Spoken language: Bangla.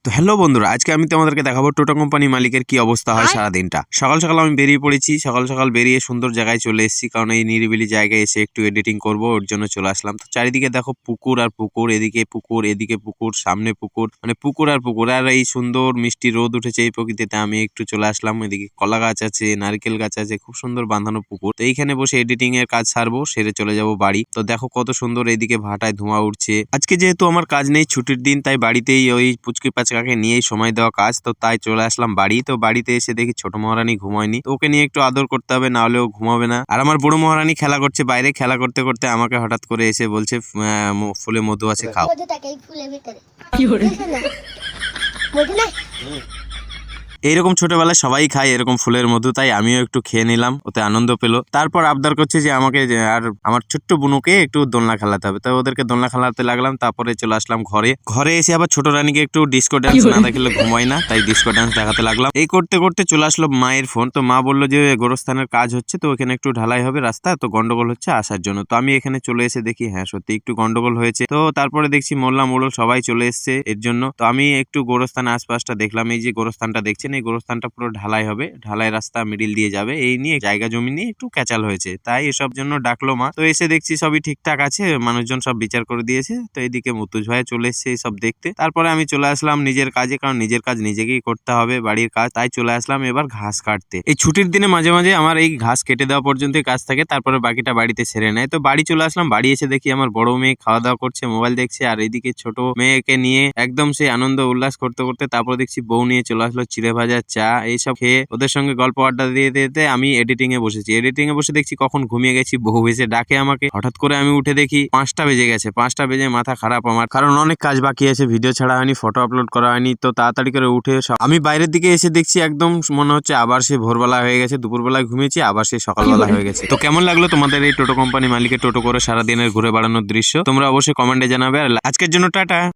তো হ্যালো বন্ধুরা, আজকে আমি তোমাদেরকে দেখাবো টোটো কোম্পানি মালিকের কি অবস্থা হয় সারা দিনটা। সকাল সকাল আমি বেরিয়ে পড়েছি, সকাল সকাল বেরিয়ে সুন্দর জায়গায় চলে এসেছি, কারণ এই নিরিবিলি জায়গায় এসে একটু এডিটিং করব, ওর জন্য চলে আসলাম। তো চারিদিকে দেখো পুকুর আর পুকুর, এদিকে পুকুর এদিকে পুকুর, সামনে পুকুর, মানে পুকুর আর পুকুর। আর এই সুন্দর মিষ্টি রোদ উঠেছে এই প্রকৃতিতে, আমি একটু চলে আসলাম। এদিকে কলা গাছ আছে, নারকেল গাছ আছে, খুব সুন্দর বাঁধানো পুকুর। তো এইখানে বসে এডিটিং এর কাজ সারবো, সেরে চলে যাব বাড়ি। তো দেখো কত সুন্দর এইদিকে ভাটায় ধোঁয়া উঠছে। আজকে যেহেতু আমার কাজ নেই, ছুটির দিন, তাই বাড়িতেই ওই পুচকি পাচকাকে নিয়েই সময় দেওয়া কাজ। তো তাই চলে আসলাম বাড়ি। তো বাড়িতে এসে দেখি ছোট মহারানী ঘুমায়নি, তো ওকে নিয়ে একটু আদর করতে হবে, না হলে ও ঘুমাবে না। আর আমার বড় মহারানী খেলা করছে বাইরে, খেলা করতে করতে আমাকে হঠাৎ করে এসে বলছে ফুলে মধু আছে, খাও। এইরকম ছোটবেলায় সবাই খায় এরকম ফুলের মধু, তাই আমিও একটু খেয়ে নিলাম, ওতে আনন্দ পেলো। তারপর আবদার করছে যে আমাকে আর আমার ছোট্ট বুনুকে একটু দোলনা খেলাতে হবে, তাই ওদেরকে দোলনা খেলাতে লাগলাম। তারপরে চলে আসলাম ঘরে এসে আবার ছোট রানীকে একটু ডিস্কো ডান্স না দেখলে ঘুমাই না, তাই ডিস্কো ডান্স দেখাতে লাগলাম। এই করতে করতে চলে আসলো মায়ের ফোন। তো মা বললো যে গোরস্থানের কাজ হচ্ছে, তো এখানে একটু ঢালাই হবে রাস্তা, তো গন্ডগোল হচ্ছে আসার জন্য। তো আমি এখানে চলে এসে দেখি হ্যাঁ সত্যি একটু গন্ডগোল হয়েছে। তো তারপরে দেখছি মোল্লা মোড়ল সবাই চলে এসছে এর জন্য। তো আমি একটু গোরস্থানের আশপাশটা দেখলাম। এই যে গোরস্থানটা দেখছেন, এই গোরস্থানটা পুরো ঢালাই হবে, ঢালাই রাস্তা মিডিল দিয়ে যাবে, এই নিয়ে জায়গা জমি নিয়ে একটু ক্যাচাল হয়েছে, তাই এসব জন্য ডাকলো মা। তো এসে দেখছি সবই ঠিকঠাক আছে, মানুষজন সব বিচার করে দিয়েছে। তো এইদিকে মুতুজ ভাই চলে এসছে এইসব দেখতে। তারপরে আমি চলে আসলাম নিজের কাজে, কারণ নিজের কাজ নিজেকেই করতে হবে, বাড়ির কাজ। তাই চলে আসলাম এবার ঘাস কাটতে। এই ছুটির দিনে মাঝে মাঝে আমার এই ঘাস কেটে দেওয়া পর্যন্ত কাজ থাকে, তারপরে বাকিটা বাড়িতে সেরে নেয়। তো বাড়ি চলে আসলাম, বাড়ি এসে দেখি আমার বড় মেয়ে খাওয়া দাওয়া করছে, মোবাইল দেখছে, আর এইদিকে ছোট মেয়েকে নিয়ে একদম সেই আনন্দ উল্লাস করতে করতে তারপর দেখছি বউ নিয়ে চলে আসলো চিড়ে ভাজা, চা, এইসব খেয়ে ওদের সঙ্গে গল্প আড্ডা দিয়ে দিতে আমি এডিটিং এ বসেছি। এডিটিং এ বসে দেখছি কখন ঘুমিয়ে গেছি, বউ এসে ডাকে আমাকে। হঠাৎ করে আমি উঠে দেখি 5টা বেজে গেছে। 5টা বেজে মাথা খারাপ আমার, কারণ অনেক কাজ বাকি আছে, ভিডিও ছাড়া হয়নি, ফটো আপলোড করা হয়নি। তো তাড়াতাড়ি করে উঠে আমি বাইরের দিকে এসে দেখছি একদম মনে হচ্ছে আবার সে ভোরবেলা হয়ে গেছে, দুপুরবেলায় ঘুমিয়েছি, আবার সে সকালবেলা হয়ে গেছে। তো কেমন লাগলো তোমাদের এই টোটো কোম্পানি মালিকের টোটো করে সারাদিনের ঘুরে বেড়ানোর দৃশ্য? তোমরা অবশ্যই কমেন্টে জানাবে। আর আজকের জন্য টাটা।